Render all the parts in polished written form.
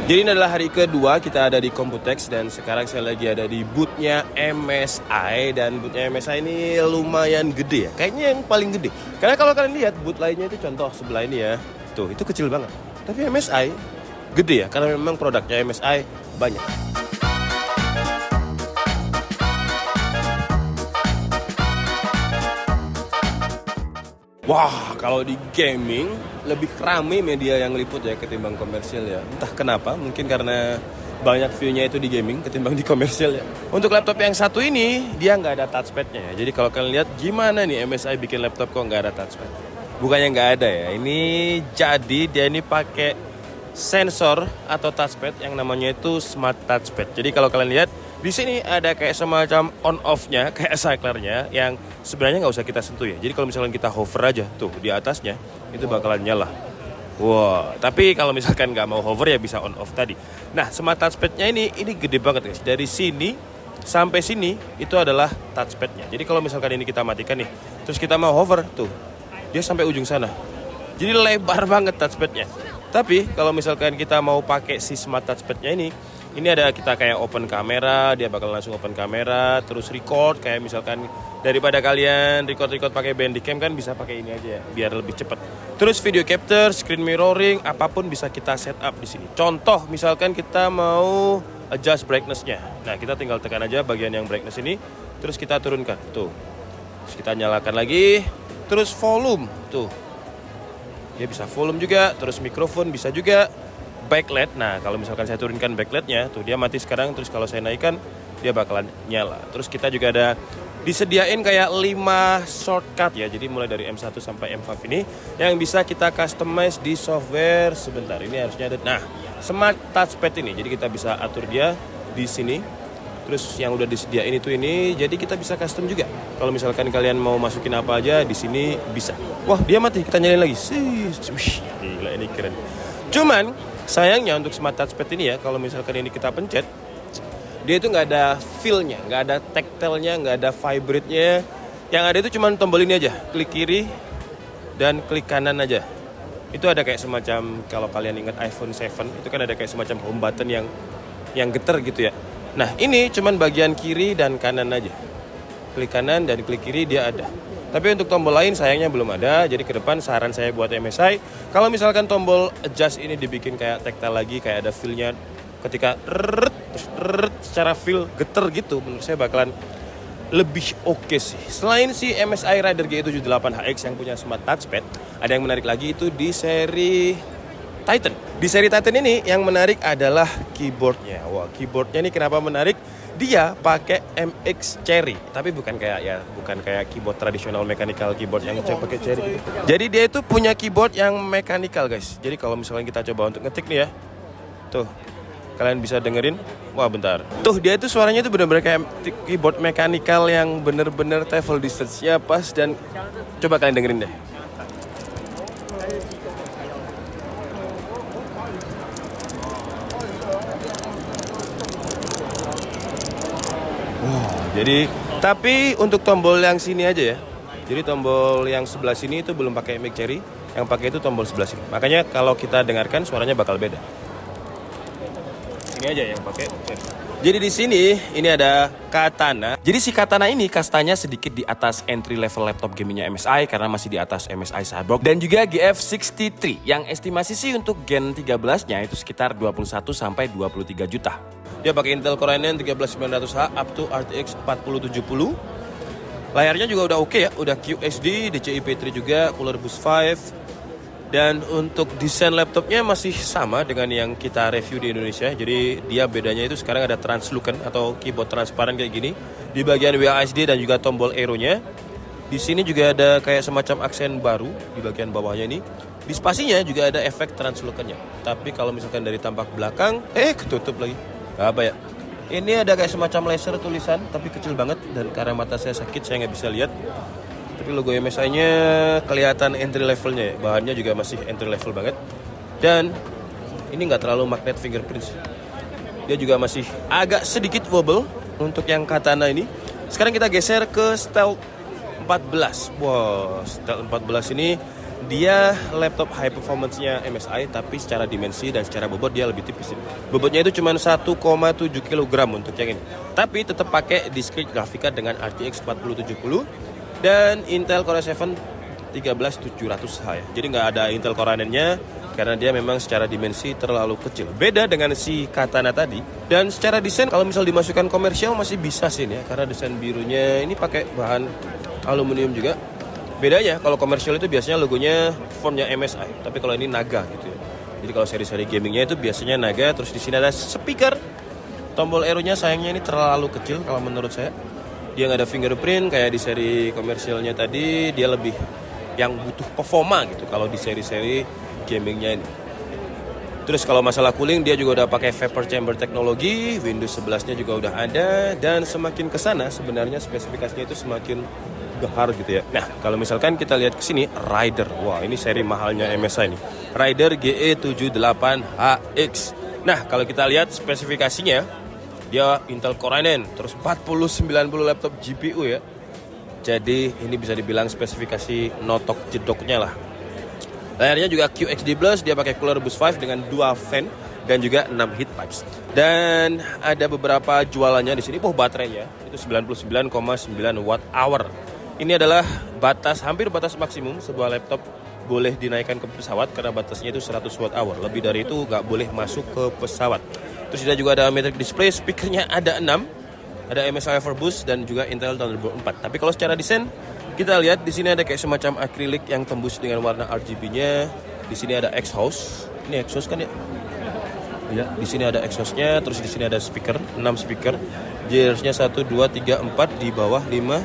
Jadi ini adalah hari kedua kita ada di Computex dan sekarang saya lagi ada di boothnya MSI. Dan boothnya MSI ini lumayan gede ya, kayaknya yang paling gede. Karena kalau kalian lihat booth lainnya itu contoh sebelah ini ya, tuh itu kecil banget. Tapi MSI gede ya, karena memang produknya MSI banyak. Wah, kalau di gaming lebih ramai media yang liput ya ketimbang komersial ya. Entah kenapa, mungkin karena banyak view-nya itu di gaming ketimbang di komersial ya. Untuk laptop yang satu ini, dia nggak ada touchpad-nya ya. Jadi kalau kalian lihat gimana nih MSI bikin laptop kok nggak ada touchpad. Bukannya nggak ada ya, ini jadi dia ini pakai sensor atau touchpad yang namanya itu Smart Touchpad. Jadi kalau kalian lihat, di sini ada kayak semacam on-off-nya, kayak cycler-nya yang sebenarnya nggak usah kita sentuh ya. Jadi kalau misalkan kita hover aja tuh di atasnya, itu bakalan nyala. Wow, tapi kalau misalkan nggak mau hover ya bisa on-off tadi. Nah, Smart Touchpad-nya ini gede banget guys. Dari sini sampai sini itu adalah touchpad-nya. Jadi kalau misalkan ini kita matikan nih, terus kita mau hover tuh, dia sampai ujung sana. Jadi lebar banget touchpad-nya. Tapi kalau misalkan kita mau pakai si Smart Touchpad-nya ini ada kita kayak open kamera, dia bakal langsung open kamera, terus record kayak misalkan daripada kalian record pakai Bandicam kan bisa pakai ini aja ya, biar lebih cepat. Terus video capture, screen mirroring, apapun bisa kita setup di sini. Contoh misalkan kita mau adjust brightness-nya. Nah, kita tinggal tekan aja bagian yang brightness ini, terus kita turunkan. Tuh. Terus kita nyalakan lagi, terus volume. Tuh. Dia bisa volume juga, terus mikrofon bisa juga. Backlight, nah kalau misalkan saya turunkan backlightnya, tuh dia mati sekarang, terus kalau saya naikkan, dia bakalan nyala. Terus kita juga ada disediain kayak 5 shortcut ya, jadi mulai dari M1 sampai M5 ini, yang bisa kita customize di software. Sebentar, ini harusnya ada, nah Smart Touchpad ini, jadi kita bisa atur dia di sini. Terus yang udah disediain itu ini, jadi kita bisa custom juga. Kalau misalkan kalian mau masukin apa aja, di sini bisa. Wah, dia mati, kita nyalain lagi. Wih, gila ini keren. Cuman sayangnya untuk Smart Touchpad ini ya, kalau misalkan ini kita pencet, dia itu nggak ada feel-nya, nggak ada tactile-nya, nggak ada vibrate-nya. Yang ada itu cuma tombol ini aja, klik kiri dan klik kanan aja. Itu ada kayak semacam, kalau kalian ingat iPhone 7, itu kan ada kayak semacam home button yang getar gitu ya. Nah, ini cuma bagian kiri dan kanan aja. Klik kanan dan klik kiri dia ada. Tapi untuk tombol lain sayangnya belum ada. Jadi ke depan saran saya buat MSI, kalau misalkan tombol adjust ini dibikin kayak tactile lagi, kayak ada feel-nya ketika secara feel geter gitu, menurut saya bakalan lebih oke sih. Selain si MSI Rider G78HX yang punya Smart Touchpad, ada yang menarik lagi itu di seri Titan. Di seri Titan ini yang menarik adalah keyboardnya. Wah, keyboardnya ini kenapa menarik? Dia pakai MX Cherry, tapi bukan kayak keyboard tradisional mechanical keyboard yang pakai cherry. Jadi dia itu punya keyboard yang mechanical guys. Jadi kalau misalnya kita coba untuk ngetik nih ya, tuh kalian bisa dengerin. Wah bentar, tuh dia itu suaranya itu benar-benar kayak keyboard mechanical yang benar-benar travel distance-nya pas. Dan coba kalian dengerin deh. Jadi, tapi untuk tombol yang sini aja ya. Jadi tombol yang sebelah sini itu belum pakai MX Cherry, yang pakai itu tombol sebelah sini. Makanya kalau kita dengarkan suaranya bakal beda. Ini aja yang pakai Cherry. Jadi di sini ini ada Katana. Jadi si Katana ini kastanya sedikit di atas entry level laptop gamingnya MSI karena masih di atas MSI Cyborg dan juga GF63 yang estimasi sih untuk Gen 13-nya itu sekitar 21 sampai 23 juta. Dia pakai Intel Core i9 13900H up to RTX 4070. Layarnya juga udah oke ya, udah QHD, DCI-P3 juga, Cooler Boost 5. Dan untuk desain laptopnya masih sama dengan yang kita review di Indonesia. Jadi dia bedanya itu sekarang ada translucent atau keyboard transparan kayak gini di bagian WASD dan juga tombol arrow-nya. Di sini juga ada kayak semacam aksen baru di bagian bawahnya ini. Di spasinya juga ada efek translucent-nya. Tapi kalau misalkan dari tampak belakang, ketutup lagi. Apa ya? Ini ada kayak semacam laser tulisan, tapi kecil banget. Dan karena mata saya sakit, saya nggak bisa lihat. Tapi logo MSI-nya kelihatan entry levelnya ya. Bahannya juga masih entry level banget. Dan ini nggak terlalu magnet fingerprint. Dia juga masih agak sedikit wobble untuk yang Katana ini. Sekarang kita geser ke Stealth 14. Wow, Stealth 14 ini dia laptop high performance-nya MSI, tapi secara dimensi dan secara bobot dia lebih tipis. Bobotnya itu cuma 1,7 kg untuk yang ini. Tapi tetap pakai discrete grafika dengan RTX 4070 dan Intel Core i7 13700H ya. Jadi nggak ada Intel Core i9-nya karena dia memang secara dimensi terlalu kecil. Beda dengan si Katana tadi. Dan secara desain kalau misal dimasukkan komersial masih bisa sih ya, karena desain birunya ini pakai bahan aluminium juga. Bedanya kalau komersial itu biasanya logonya fontnya MSI, tapi kalau ini Naga gitu ya. Jadi kalau seri-seri gamingnya itu biasanya Naga. Terus di sini ada speaker. Tombol arrow-nya sayangnya ini terlalu kecil kalau menurut saya. Dia nggak ada fingerprint kayak di seri komersialnya tadi. Dia lebih yang butuh performa gitu kalau di seri-seri gamingnya ini. Terus kalau masalah cooling dia juga udah pakai vapor chamber teknologi. Windows 11-nya juga udah ada. Dan semakin kesana sebenarnya spesifikasinya itu semakin gahar gitu ya. Nah, kalau misalkan kita lihat ke sini, Rider. Wah, ini seri mahalnya MSI nih. Rider GE78HX. Nah, kalau kita lihat spesifikasinya, dia Intel Core i9, terus 4090 laptop GPU ya. Jadi, ini bisa dibilang spesifikasi notok jedoknya lah. Layarnya juga QHD+, dia pakai Cooler Boost 5 dengan dual fan dan juga 6 heat pipes. Dan ada beberapa jualannya di sini. Baterainya itu 99,9 watt hour. Ini adalah hampir batas maksimum sebuah laptop boleh dinaikkan ke pesawat karena batasnya itu 100 watt hour. Lebih dari itu nggak boleh masuk ke pesawat. Terus dia juga ada matrix display, speakernya ada 6, ada MSI Overboost dan juga Intel Thunderbolt 4. Tapi kalau secara desain kita lihat di sini ada kayak semacam akrilik yang tembus dengan warna RGB-nya. Di sini ada exhaust. Ini exhaust kan ya? Ya, di sini ada exhaustnya. Terus di sini ada speaker, 6 speaker. Jersnya 1, 2, 3, 4 di bawah 5.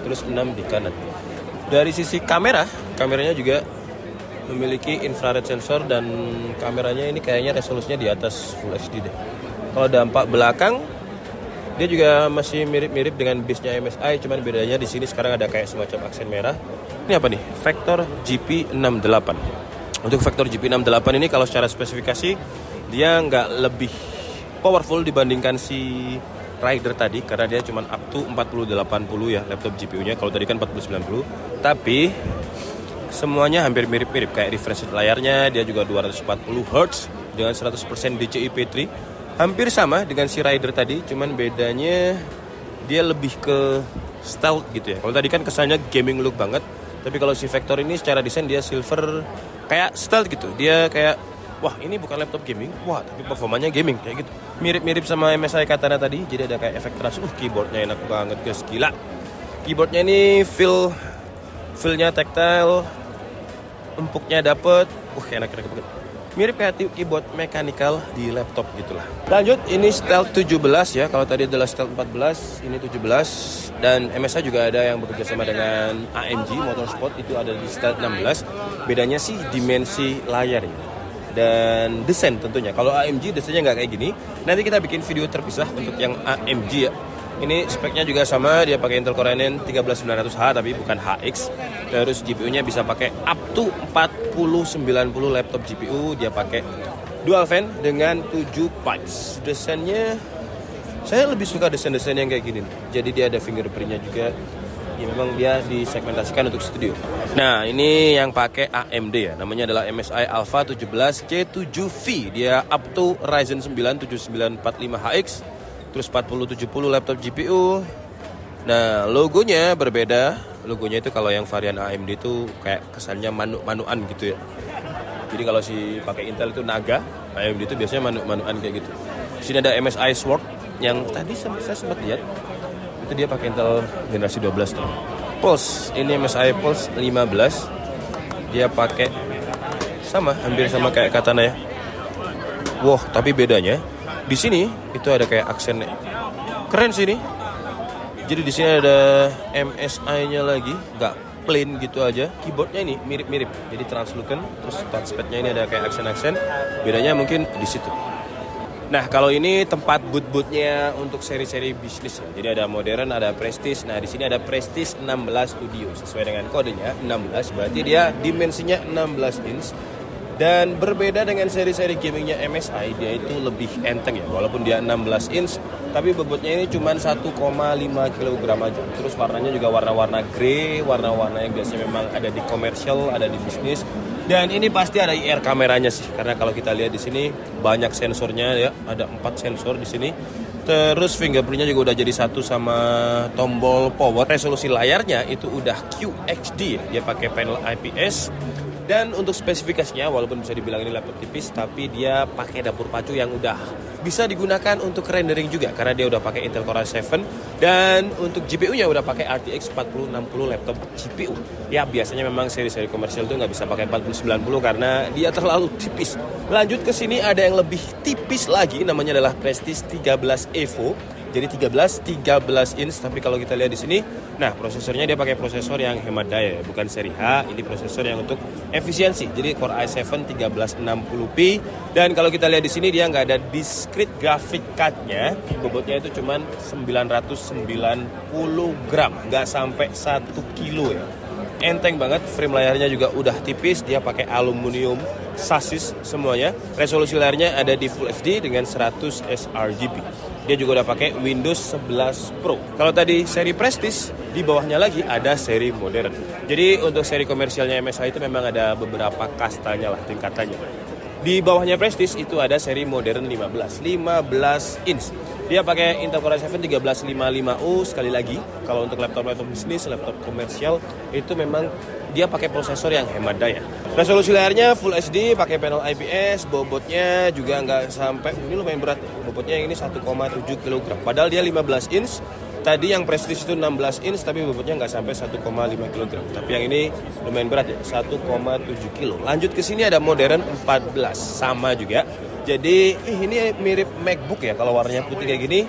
Terus 6 di kanan. Dari sisi kameranya juga memiliki infrared sensor dan kameranya ini kayaknya resolusinya di atas Full HD deh. Kalau dampak belakang dia juga masih mirip-mirip dengan base-nya MSI, cuman bedanya di sini sekarang ada kayak semacam aksen merah. Ini apa nih? Vector GP68. Untuk Vector GP68 ini kalau secara spesifikasi dia nggak lebih powerful dibandingkan si Rider tadi karena dia cuma up to 4080 ya laptop GPU-nya. Kalau tadi kan 4090. Tapi semuanya hampir mirip-mirip kayak refresh layarnya dia juga 240 Hz dengan 100% DCI P3. Hampir sama dengan si Rider tadi, cuman bedanya dia lebih ke stealth gitu ya. Kalau tadi kan kesannya gaming look banget, tapi kalau si Vector ini secara desain dia silver kayak stealth gitu. Dia kayak wah ini bukan laptop gaming, wah tapi performanya gaming kayak gitu. Mirip-mirip sama MSI Katana tadi, jadi ada kayak efek keras. Keyboardnya enak banget guys, gila. Keyboardnya ini feel-nya tactile, empuknya dapet, enak banget. Mirip kayak keyboard mechanical di laptop gitulah. Lanjut, ini Stealth 17 ya. Kalau tadi adalah Stealth 14, ini 17. Dan MSI juga ada yang bekerja sama dengan AMG Motorsport, itu ada di Stealth 16. Bedanya sih dimensi layarnya dan desain tentunya. Kalau AMG desainnya nggak kayak gini. Nanti kita bikin video terpisah untuk yang AMG ya. Ini speknya juga sama, dia pakai Intel Core i9 13900H tapi bukan HX. Terus GPU-nya bisa pakai up to 4090 laptop GPU. Dia pakai dual fan dengan 7 pipes. Desainnya saya lebih suka desain-desain yang kayak gini. Jadi dia ada fingerprint-nya juga. Ya memang dia disegmentasikan untuk studio. Nah, ini yang pakai AMD ya. Namanya adalah MSI Alpha 17C7V. Dia up to Ryzen 9 7945HX. Terus 4070 laptop GPU. Nah, logonya berbeda. Logonya itu kalau yang varian AMD itu kayak kesannya manu-manuan gitu ya. Jadi kalau si pakai Intel itu Naga, AMD itu biasanya manu-manuan kayak gitu. Di sini ada MSI Sword yang tadi saya sempat lihat. Itu dia pakai Intel generasi 12 tuh. Pulse, ini MSI Pulse 15. Dia pakai hampir sama kayak Katana ya. Wah, tapi bedanya di sini itu ada kayak aksen keren sih ini. Jadi di sini ada MSI-nya lagi, nggak plain gitu aja. Keyboardnya ini mirip-mirip, jadi translucent. Terus touchpad-nya ini ada kayak aksen-aksen. Bedanya mungkin di situ. Nah, kalau ini tempat boot-bootnya untuk seri-seri bisnis ya. Jadi ada modern, ada prestige. Nah, di sini ada prestige 16 Studio. Sesuai dengan kodenya 16, berarti dia dimensinya 16 inch. Dan berbeda dengan seri-seri gamingnya MSI, dia itu lebih enteng ya. Walaupun dia 16 inch, tapi bobotnya ini cuma 1,5 kg aja. Terus warnanya juga warna-warna grey, warna-warna yang biasanya memang ada di komersial, ada di bisnis. Dan ini pasti ada IR kameranya sih, karena kalau kita lihat di sini banyak sensornya ya, ada 4 sensor di sini. Terus fingerprintnya juga udah jadi satu sama tombol power. Resolusi layarnya itu udah QHD ya, dia pakai panel IPS. Dan untuk spesifikasinya, walaupun bisa dibilang ini laptop tipis, tapi dia pakai dapur pacu yang udah bisa digunakan untuk rendering juga, karena dia udah pakai Intel Core i7. Dan untuk GPU-nya udah pakai RTX 4060 laptop GPU. Ya biasanya memang seri-seri komersial itu nggak bisa pakai 4090 karena dia terlalu tipis. Lanjut ke sini ada yang lebih tipis lagi, namanya adalah Prestige 13 Evo. Jadi 13 inch, tapi kalau kita lihat di sini, nah prosesornya dia pakai prosesor yang hemat daya, bukan seri H. Ini prosesor yang untuk efisiensi. Jadi Core i7 1360p. Dan kalau kita lihat di sini dia nggak ada discrete graphic card-nya. Bobotnya itu cuma 990 gram, nggak sampai 1 kilo ya. Enteng banget, frame layarnya juga udah tipis, dia pakai aluminium sasis semuanya. Resolusi layarnya ada di Full HD dengan 100 sRGB. Dia juga udah pakai Windows 11 Pro. Kalau tadi seri Prestige, di bawahnya lagi ada seri modern. Jadi untuk seri komersialnya MSI itu memang ada beberapa kastanya lah, tingkatannya. Di bawahnya Prestige itu ada seri modern 15 inch. Dia pakai Intel Core i7 1355U. Sekali lagi, kalau untuk laptop bisnis, laptop komersial, itu memang dia pakai prosesor yang hemat daya. Resolusi layarnya Full HD, pakai panel IPS, bobotnya juga nggak sampai, ini lumayan berat. Bobotnya ini 1,7 kg. Padahal dia 15 inch. Tadi yang Prestige itu 16 inch, tapi bobotnya nggak sampai 1,5 kg. Tapi yang ini lumayan berat ya, 1,7 kg. Lanjut ke sini ada modern 14, sama juga. Jadi ini mirip MacBook ya, kalau warnanya putih kayak gini.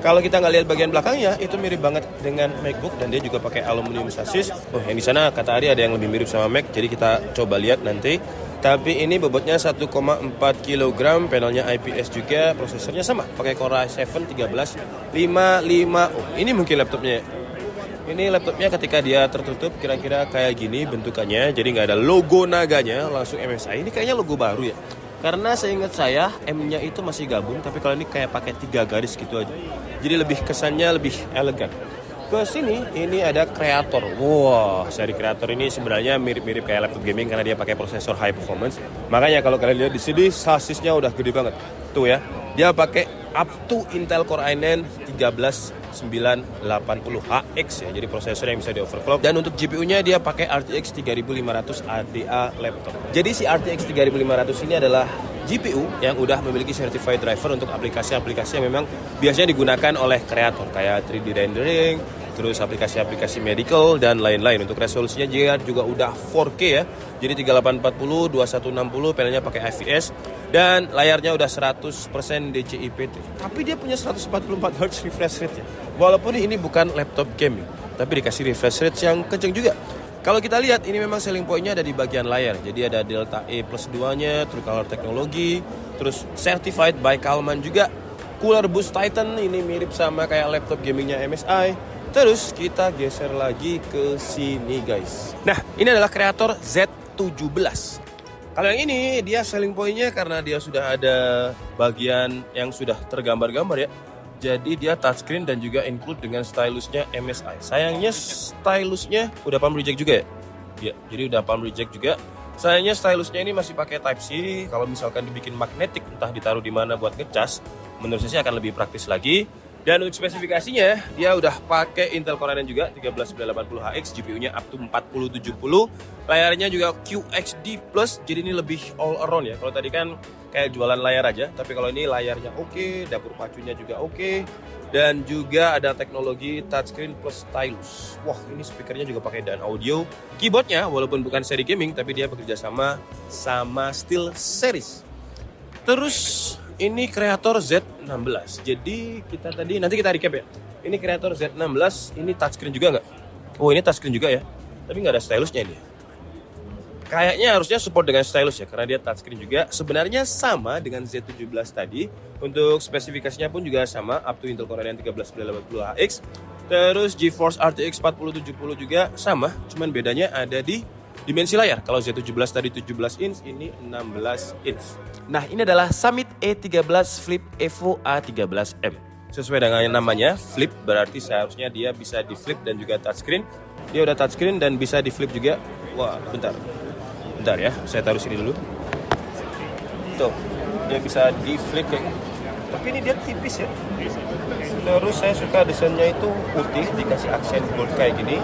Kalau kita nggak lihat bagian belakangnya, itu mirip banget dengan MacBook, dan dia juga pakai aluminium sasis. Oh, yang di sana kata Ari ada yang lebih mirip sama Mac, jadi kita coba lihat nanti. Tapi ini bobotnya 1,4 kg, panelnya IPS juga, prosesornya sama, pakai Core i7 1355U. Ini mungkin laptopnya. Ini laptopnya ketika dia tertutup kira-kira kayak gini bentukannya, jadi nggak ada logo naganya, langsung MSI. Ini kayaknya logo baru ya. Karena seingat saya M-nya itu masih gabung, tapi kalau ini kayak pakai 3 garis gitu aja. Jadi lebih kesannya lebih elegan. Ke sini ini ada Creator. Wah, seri Creator ini sebenarnya mirip-mirip kayak laptop gaming karena dia pakai prosesor high performance. Makanya kalau kalian lihat di sini sasisnya udah gede banget. Tuh ya. Dia pakai up to Intel Core i9 13980HX ya. Jadi prosesor yang bisa di overclock. Dan untuk GPU-nya dia pakai RTX 3500 ADA laptop. Jadi si RTX 3500 ini adalah GPU yang udah memiliki certified driver untuk aplikasi-aplikasi yang memang biasanya digunakan oleh kreator kayak 3D rendering, terus aplikasi-aplikasi medical dan lain-lain. Untuk resolusinya juga udah 4K ya. Jadi 3840, 2160, panelnya pakai IPS dan layarnya udah 100% DCI-P3. Tapi dia punya 144 Hz refresh rate ya. Walaupun ini bukan laptop gaming, tapi dikasih refresh rate yang kenceng juga. Kalau kita lihat, ini memang selling point-nya ada di bagian layar. Jadi ada Delta E plus 2-nya, True Color Technology, terus Certified by Calman juga. Cooler Boost Titan, ini mirip sama kayak laptop gamingnya MSI. Terus kita geser lagi ke sini guys. Nah, ini adalah Creator Z17. Kalau yang ini, dia selling point-nya karena dia sudah ada bagian yang sudah tergambar-gambar ya. Jadi dia touchscreen dan juga include dengan stylusnya MSI. Sayangnya stylusnya udah palm reject juga ya? Ya, jadi udah palm reject juga. Sayangnya stylusnya ini masih pakai Type-C. Kalau misalkan dibikin magnetik, entah ditaruh di mana buat ngecas, menurut saya sih akan lebih praktis lagi. Dan untuk spesifikasinya, dia udah pakai Intel Core i9 juga 13980HX, GPU-nya up to 4070. Layarnya juga QHD+, jadi ini lebih all around ya. Kalau tadi kan kayak jualan layar aja, tapi kalau ini layarnya oke, dapur pacunya juga oke, dan juga ada teknologi touchscreen plus stylus. Wah, ini speakernya juga pakai dan audio. Keyboardnya walaupun bukan seri gaming, tapi dia bekerja sama SteelSeries. Terus ini Creator Z16. Jadi nanti kita recap ya. Ini Creator Z16, ini touchscreen juga nggak? Oh, ini touchscreen juga ya. Tapi nggak ada stylusnya ini. Kayaknya harusnya support dengan stylus ya, karena dia touchscreen juga. Sebenarnya sama dengan Z17 tadi. Untuk spesifikasinya pun juga sama, up to Intel Core i9 13980HX. Terus GeForce RTX 4070 juga sama, cuman bedanya ada di Dimensi layar, kalau Z17 tadi 17 inch, ini 16 inch. Nah, ini adalah Summit E13 Flip Evo A13M. Sesuai dengan namanya, flip berarti seharusnya dia bisa di flip dan juga touchscreen. Dia udah touchscreen dan bisa di flip juga. Wah, bentar ya, saya taruh sini dulu. Tuh, dia bisa di flip kayak. Tapi ini dia tipis ya. Terus saya suka desainnya itu putih, dikasih aksen gold kayak gini.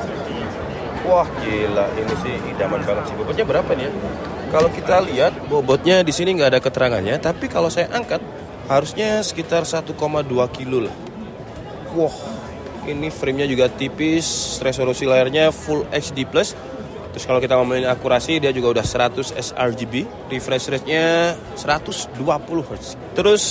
Wah gila, ini sih idaman banget sih. Bobotnya berapa nih ya? Kalau kita lihat bobotnya di sini nggak ada keterangannya, tapi kalau saya angkat harusnya sekitar 1,2 kilo lah. Wah, ini framenya juga tipis, resolusi layarnya Full HD+. Terus kalau kita ngomongin akurasi, dia juga udah 100 sRGB, refresh rate-nya 120 Hz. Terus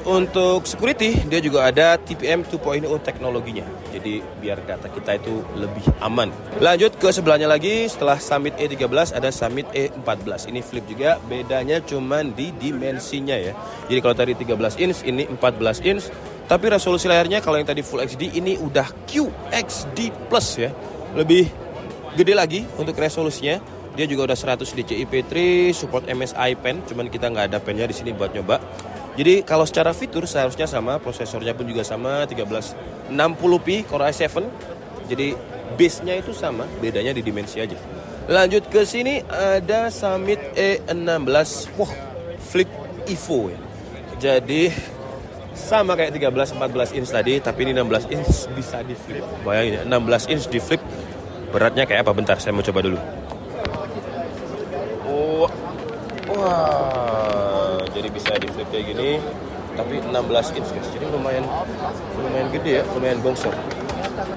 untuk security, dia juga ada TPM 2.0 teknologinya. Jadi biar data kita itu lebih aman. Lanjut ke sebelahnya lagi, setelah Summit E13 ada Summit E14. Ini flip juga, bedanya cuman di dimensinya ya. Jadi kalau tadi 13 inch, ini 14 inch. Tapi resolusi layarnya kalau yang tadi Full HD, ini udah QXD Plus ya. Lebih gede lagi untuk resolusinya. Dia juga udah 100 DCI-P3, support MSI pen, cuman kita nggak ada pennya di sini buat nyoba. Jadi kalau secara fitur seharusnya sama, prosesornya pun juga sama, 1360p Core i7. Jadi base-nya itu sama, bedanya di dimensi aja. Lanjut ke sini ada Summit E16, wah, Flip Evo ya. Jadi sama kayak 13-14 inch tadi, tapi ini 16 inch bisa di flip. Bayangin ya, 16 inch di flip. Beratnya kayak apa? Bentar, saya mau coba dulu. Oh, wah, jadi bisa di flip kayak gini, tapi 16 inch guys. Jadi lumayan gede ya, lumayan bongsor.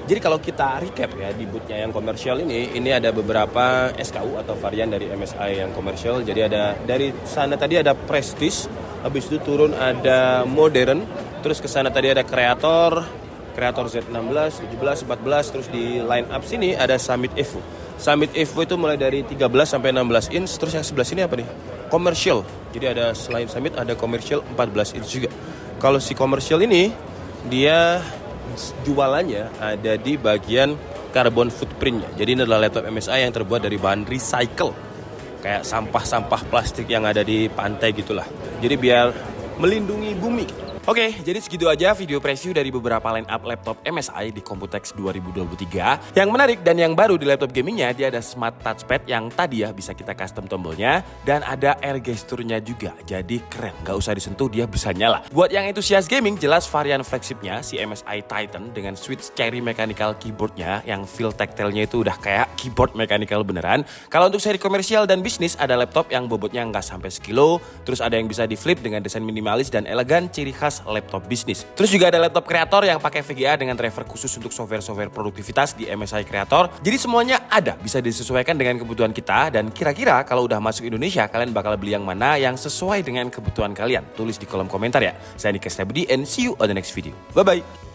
Jadi kalau kita recap ya di bootnya yang komersial ini ada beberapa SKU atau varian dari MSI yang komersial. Jadi ada dari sana tadi ada Prestige, habis itu turun ada Modern, terus ke sana tadi ada Creator Z16, 17, 14, terus di line up sini ada Summit Evo. Summit Evo itu mulai dari 13 sampai 16 inch, terus yang sebelah sini apa nih? Komersial. Jadi ada selain Summit ada komersial 14 inch juga. Kalau si komersial ini dia jualannya ada di bagian carbon footprintnya. Jadi ini adalah laptop MSI yang terbuat dari bahan recycle. Kayak sampah-sampah plastik yang ada di pantai gitulah. Jadi biar melindungi bumi. Oke, jadi segitu aja video preview dari beberapa line up laptop MSI di Computex 2023. Yang menarik dan yang baru di laptop gamingnya, dia ada smart touchpad yang tadi ya bisa kita custom tombolnya. Dan ada air gesturnya juga, jadi keren, gak usah disentuh dia bisa nyala. Buat yang entusias gaming, jelas varian flagshipnya si MSI Titan dengan switch cherry mechanical keyboardnya yang feel tactile-nya itu udah kayak keyboard mechanical beneran. Kalau untuk seri komersial dan bisnis, ada laptop yang bobotnya nggak sampai sekilo, terus ada yang bisa di flip dengan desain minimalis dan elegan, ciri khas laptop bisnis. Terus juga ada laptop Creator yang pakai VGA dengan driver khusus untuk software-software produktivitas di MSI Creator. Jadi semuanya ada, bisa disesuaikan dengan kebutuhan kita. Dan kira-kira kalau udah masuk Indonesia, kalian bakal beli yang mana yang sesuai dengan kebutuhan kalian? Tulis di kolom komentar ya. Saya Nika Stabudi and see you on the next video. Bye-bye.